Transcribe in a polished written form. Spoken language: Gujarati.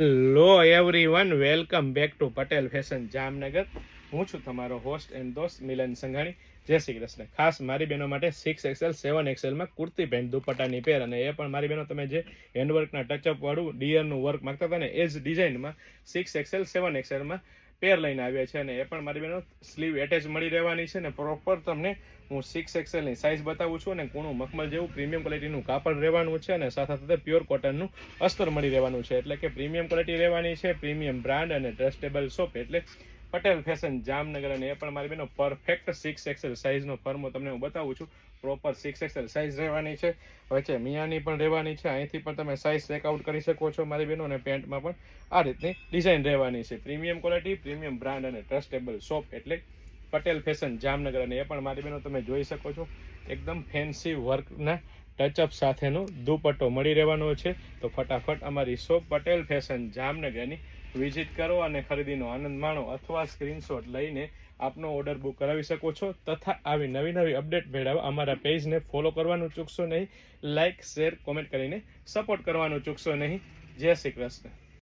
Hello everyone, welcome back to Patel fashion Jamnagar. હું છું તમારો હોસ્ટ એન્ડ દોસ્ત મિલન સંઘાણી. જય શ્રી કૃષ્ણ. ખાસ મારી બહેનો માટે 6XL 7XL કુર્તી પેન્ટ દુપટ્ટાની પેર, અને એ પણ મારી બહેનો તમે જે હેન્ડવર્કના ટચઅપ વાળું ડિયરનું વર્ક માગતા હતા ને એ જ ડિઝાઇનમાં 6XL 7XL પેર લઈને આવ્યા છે. અને એ પણ મારી બહેનો સ્લીવ એટેચ મળી રહેવાની છે ને પ્રોપર તમને હું 6XL ની સાઇઝ બતાવું છું. અને કૂણું મખમલ જેવું પ્રીમિયમ ક્વોલિટીનું કાપડ રહેવાનું છે, અને સાથે સાથે પ્યોર કોટનનું અસ્તર મળી રહેવાનું છે. એટલે કે પ્રીમિયમ ક્વોલિટી રહેવાની છે, પ્રીમિયમ બ્રાન્ડ અને ટ્રસ્ટેબલ શોપ એટલે પટેલ ફેશન જામનગર. અને એ પણ મારી બેનો પરફેક્ટ 6XL સાઇઝનો ફર્મો તમને હું બતાવું છું. પ્રોપર 6XL સાઇઝ રહેવાની છે, વચ્ચે મિયાની પણ રહેવાની છે. અહીંથી પણ તમે સાઇઝ ચેકઆઉટ કરી શકો છો મારી બહેનો. અને પેન્ટમાં પણ આ રીતની ડિઝાઇન રહેવાની છે. પ્રીમિયમ ક્વોલિટી, પ્રીમિયમ બ્રાન્ડ અને ટ્રસ્ટેબલ શોપ એટલે પટેલ ફેશન જામનગર. અને એ પણ મારી બહેનો તમે જોઈ શકો છો, એકદમ ફેન્સી વર્કના ટચઅપ સાથેનો દુપટ્ટો મળી રહેવાનો છે. તો ફટાફટ અમારી શોપ પટેલ ફેશન જામનગરની વિઝિટ કરો અને ખરીદીનો આનંદ માણો, અથવા સ્ક્રીનશોટ લઈને આપનો ઓર્ડર બુક કરાવી શકો છો. તથા આવી નવી નવી અપડેટ મેળવવા અમારા પેજને ફોલો કરવાનું ચૂકશો નહીં. લાઇક, શેર, કોમેન્ટ કરીને સપોર્ટ કરવાનું ચૂકશો નહીં. જય શ્રી કૃષ્ણ.